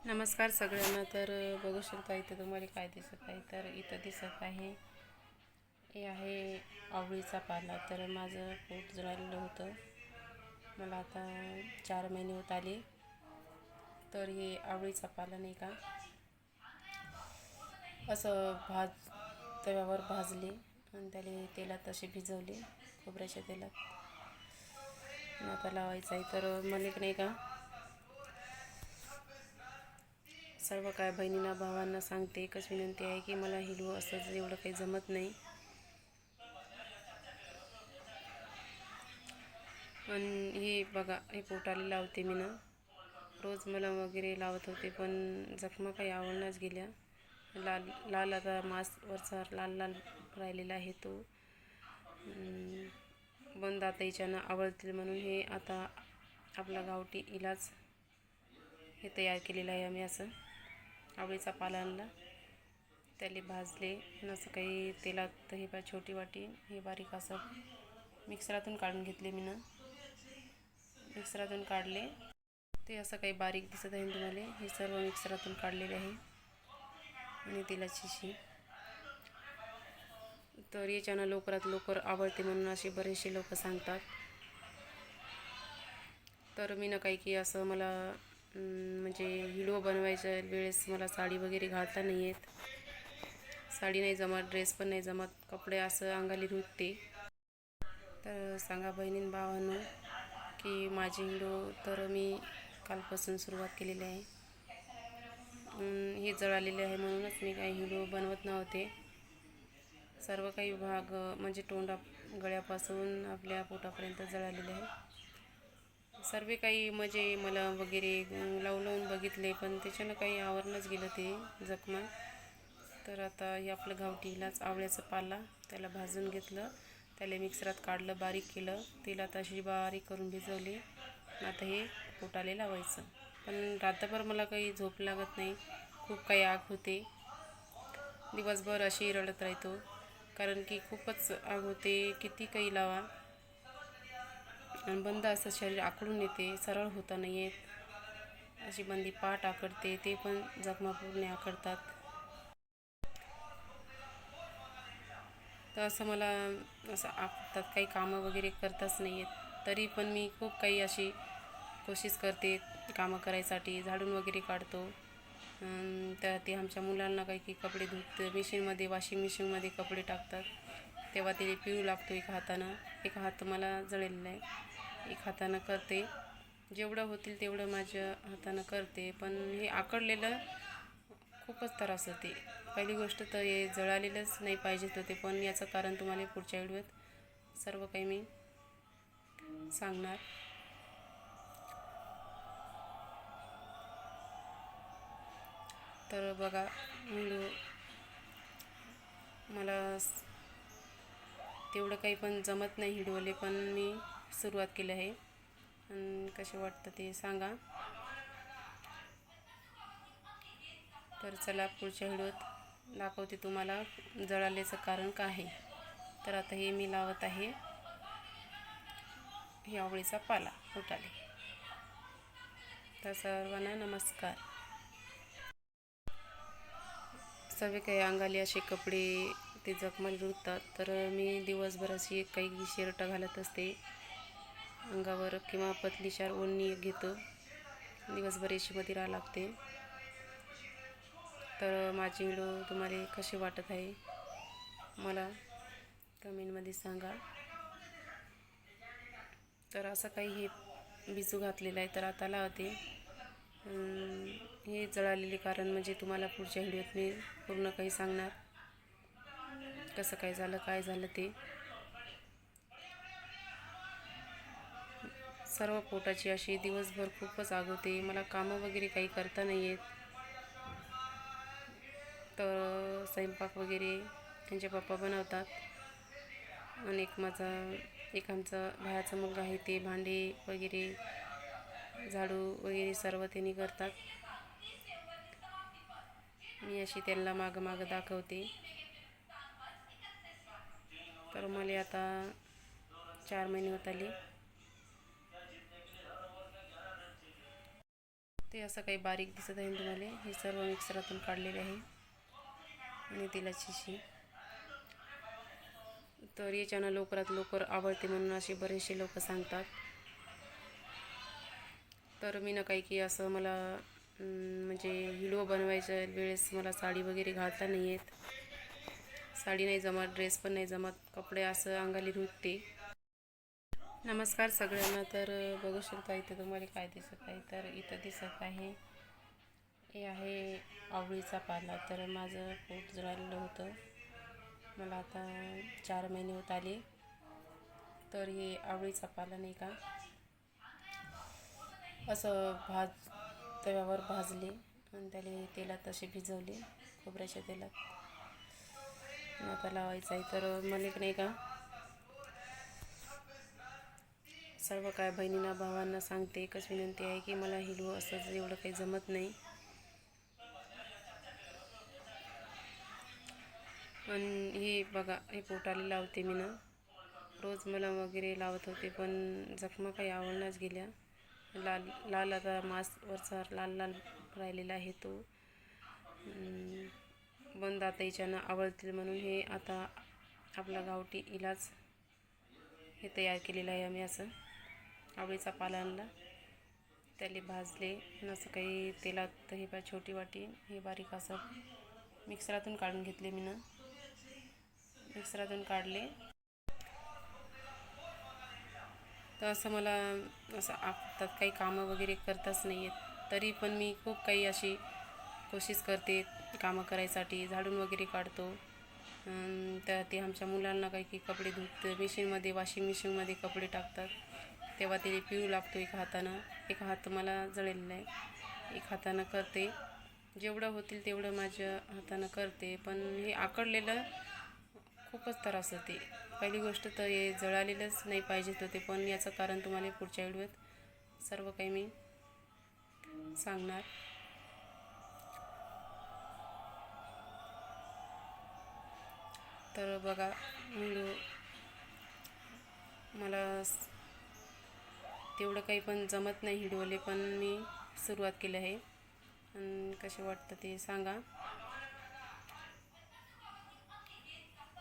नमस्कार सगळ्यांना. तर बघू शकता इथं तुम्हाला काय दिसत आहे. तर इथं दिसत आहे हे आहे आवळीचा पाला. तर माझं पोट जळालेलं होतं. मला आता 4 महिने होत आले. तर हे आवळीचा पाला नाही का असं तव्यावर भाजले आणि त्याला तेलात असे भिजवले, खोबऱ्याच्या तेलात. आणि आता लावायचं आहे. तर मला एक नाही का सर्व काय बहिणींना भावांना सांगते, एकच विनंती आहे की मला हिलवं असं एवढं काही जमत नाही. आणि हे बघा, हे पोटाला लावते मी ना. रोज मलम वगैरे लावत होते पण जखमा काही आवडण्याच गेल्या. लाल लाल आता वरचा लाल लाल राहिलेला आहे तो. बंद आता याच्यानं आवडतील म्हणून हे आता आपला गावठी इलाज हे तयार केलेलं आहे आम्ही. असं आवळीचा पाला आणला, त्याला भाजले आणि असं काही तेलात हे छोटी वाटी हे बारीक असं मिक्सरातून काढून घेतले मी ना. मिक्सरातून काढले ते असं काही बारीक दिसत आहे तुम्हाला. हे सर्व मिक्सरातून काढलेले आहे आणि तेलाची शी. तर याच्यानं लवकरात लवकर आवडते म्हणून असे बरेचसे लोक सांगतात. तर मी ना काही की असं मला म्हणजे व्हिडिओ बनवायच्या वेळेस मला साडी वगैरे घालता नाही येत. साडी नाही जमत, ड्रेस पण नाही जमत, कपडे असं अंगाली रुतते. तर सांगा बहिणीन भावांनो की माझी व्हिडिओ तर मी कालपासून सुरुवात केलेली आहे. हे जळालेले आहे म्हणूनच मी काही व्हिडिओ बनवत नव्हते. सर्व काही भाग म्हणजे गळ्यापासून आपल्या पोटापर्यंत जळालेले आहे. सर्व काही म्हणजे मला वगैरे लावून बघितले पण त्याच्यानं काही आवरणच गेलं ते जखमा. तर आता हे आपलं गावठी इलाज आवळ्याचा पाला, त्याला भाजून घेतलं, त्याला मिक्सरात काढलं, बारीक केलं, तेलात अशी बारीक करून भिजवली. आता हे पोटाला लावायचं. पण रात्रभर मला काही झोप लागत नाही, खूप काही आग होते. दिवसभर अशी रडत राहतो कारण की खूपच आग होते. किती काही लावा आणि बंद असं शरीर आकडून येते, सरळ होता नाही येत. अशी बंदी पाठ आकडते, ते पण जखमा पूर्ण आकडतात. तर असं मला असं आखतात, काही कामं वगैरे करताच नाही येत. तरी पण मी खूप काही अशी कोशिश करते कामं करायसाठी. झाडून वगैरे काढतो. तर ते आमच्या मुलांना काही की कपडे मशीनमध्ये, वॉशिंग मशीनमध्ये कपडे टाकतात तेव्हा ते पिळू लागतो एका हातानं. एक हात मला जळलेला आहे, एक हातानं करते. जेवढं होतील तेवढं माझ्या हातानं करते. पण हे आकडलेलं खूपच त्रास होते. पहिली गोष्ट तर हे जळालेलंच नाही पाहिजेत होते, पण याचं कारण तुम्हाला पुढच्या व्हिडिओत सर्व काही मी सांगणार. तर बघा, व्हिडिओ मला तेवढं काही पण जमत नाही व्हिडिओले, पण मी सुरुवात केली आहे. कसे वाटतं ते सांगा. तर चला पुढच्या व्हिडिओत दाखवते तुम्हाला जळाल्याचं कारण काय आहे. तर आता हे मी लावत आहे हे आवळीचा पाला पोटाले. तर सर्वांना नमस्कार. सर्व काही अंगाले असे कपडे ते जखमाला रुततात. तर मी दिवसभर अशी काही शर्ट घालत असते अंगावर किंवा पतलीशार ओढणी घेतो. दिवसभर एशीमध्ये राहावं लागते. तर माझी व्हिडिओ तुम्हाला कसे वाटत आहे मला कमेंटमध्ये सांगा. तर असं काही हे बिजू घातलेलं आहे. तर आता लावते. हे जळालेले कारण म्हणजे तुम्हाला पुढच्या व्हिडिओत मी पूर्ण काही सांगणार, कसं काय झालं, काय झालं ते. सर्व पोटाची अशी दिवसभर खूपच आग होते. मला कामं वगैरे काही करता नाही येत. तर स्वयंपाक वगैरे त्यांचे पप्पा बनवतात आणि एक आमचा भावाचा मुलगा आहे, ते भांडे वगैरे झाडू वगैरे सर्व त्यांनी करतात. मी अशी त्यांना मागं मागं दाखवते. तर मला आता 4 महिने होत आले. ते असं काही बारीक दिसत आहे तुम्हाला. हे सर्व मिक्सरातून काढलेले आहे आणि तेलाची शी. तर याच्यानं लवकरात लवकर आवडते म्हणून असे बरेचसे लोक सांगतात. तर मी ना काही की असं मला म्हणजे व्हिडिओ बनवायच्या वेळेस मला साडी वगैरे घालता नाही येत. साडी नाही जमत, ड्रेस पण नाही जमत, कपडे असं अंगाली रुतते. नमस्कार सगळ्यांना. तर बघू शकता इथे तुम्हाला काय दिसत आहे. तर इथं दिसत आहे हे आहे आवळीचा पाला. तर माझं पोट जळालेलं होतं, मला आता 4 महिने होत आले. तर हे आवळीचा पाला नाही का असं तव्यावर भाजले आणि त्याला तेलात असे भिजवले, खोबऱ्याच्या तेलात. आता लावायचं आहे. तर मला नाही का सर्व काय बहिणींना भावांना सांगते, एकच विनंती आहे की मला हिलवं असं एवढं काही जमत नाही. आणि हे बघा, हे पोटाला लावते मी ना. रोज मलम वगैरे लावत होते पण जखमा काही आवडण्याच गेल्या. लाल लाल आता मांसवरचा लाल लाल राहिलेला आहे तो. बंद आता याच्यानं आवडतील म्हणून हे आता आपला गावठी इलाज हे तयार केलेलं आहे आम्ही. असं आवळीचा पाला आणला, त्याला भाजले असं काही तेलात. हे बा छोटी वाटी हे बारीक असं मिक्सरातून काढून घेतले मी ना. मिक्सरातून काढले तर असं मला असं आपतात काही कामं वगैरे करताच नाही आहेत. तरी पण मी खूप काही अशी कोशिश करते कामं करायसाठी. झाडून वगैरे काढतो. तर ते आमच्या मुलांना काही की कपडे धुत मशीनमध्ये, वॉशिंग मशीनमध्ये कपडे टाकतात, तेव्हा ते पिळू लागतो एका हातानं. एक हात मला जळलेला आहे, एक हातानं करते. जेवढं होतील तेवढं माझ्या हातानं करते. पण हे आकडलेलं खूपच त्रास होते. पहिली गोष्ट तर हे जळालेलंच नाही पाहिजेत होते, पण याचं कारण तुम्हाला पुढच्या व्हिडिओत सर्व काही मी सांगणार. तर बघा, व्हिडिओ मला तेवढं काही पण जमत नाही व्हिडिओले, पण मी सुरुवात केली आहे. आणि कसे वाटतं ते सांगा.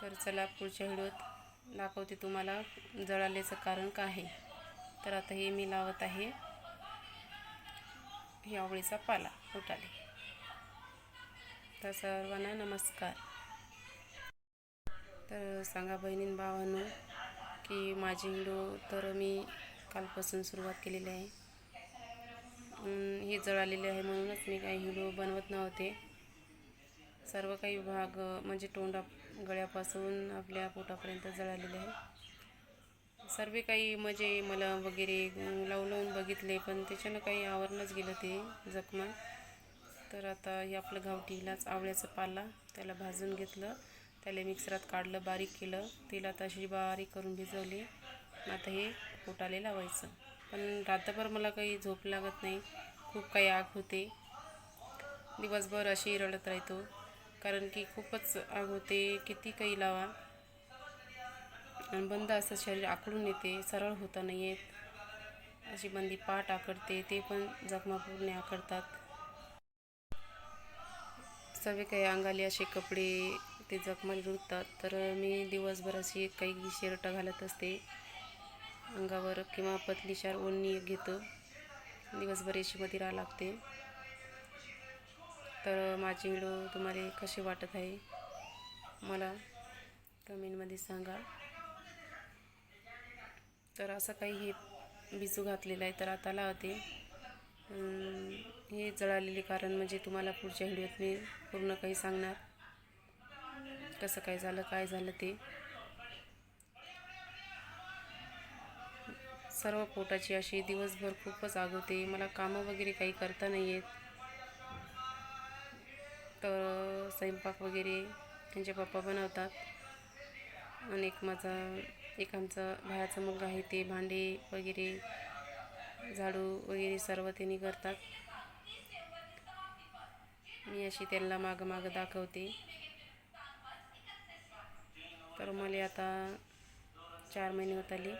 तर चला पुढच्या व्हिडिओत दाखवते तुम्हाला जळाल्याचं कारण काय आहे. तर आता हे मी लावत आहे हे आवळीचा पाला पोटाले. तर सर्वांना नमस्कार. तर सांगा बहिणीं भावांनो की माझी व्हिडिओ तर मी कालपासून सुरुवात केलेली आहे. हे जळालेले आहे म्हणूनच मी काही व्हिडिओ बनवत नव्हते. सर्व काही भाग म्हणजे गळ्यापासून आपल्या पोटापर्यंत जळालेले आहे. सर्व काही म्हणजे मला वगैरे लावून बघितले, पण त्याच्यानं काही आवरणंच गेलं ते जखमा. तर आता हे आपलं गावठी इलाज आवळ्याचा पाला, त्याला भाजून घेतलं, त्याला मिक्सरात काढलं, बारीक केलं, तेलात अशी बारीक करून भिजवली. आता हे पोटाला लावायचं. पण रात्रभर मला काही झोप लागत नाही, खूप काही आग होते. दिवसभर अशी रडत राहतो, कारण की खूपच आग होते. किती काही लावा आणि बंद असं शरीर आखडून येते, सरळ होता नाही येत. अशी बंदी पाठ आखडते, ते पण जखमा पूर्ण आखडतात. सर्व काही अंगाले असे कपडे ते जखमाला रुततात. तर मी दिवसभर अशी काही शर्ट घालत असते अंगावर किंवा पतलीशार ओढणी घेतो. दिवसभर एशीमध्ये राहावं लागते. तर माझी व्हिडिओ तुम्हाला कसे वाटत आहे मला कमेंटमध्ये सांगा. तर असं काही हे बिजू घातलेलं आहे. तर आता लावते. हे जळालेले कारण म्हणजे तुम्हाला पुढच्या व्हिडिओत मी पूर्ण काही सांगणार, कसं काय झालं, काय झालं ते. सर्व पोटाची अशी दिवसभर खूपच आग होते. मला कामं वगैरे काही करता नाही येत. तर स्वयंपाक वगैरे त्यांचे पप्पा बनवतात आणि एक आमचा भावाचा मुलगा आहे, ते भांडे वगैरे झाडू वगैरे सर्व त्यांनी करतात. मी अशी त्यांना मागं मागं दाखवते. तर मला आता 4 महिने होत आले.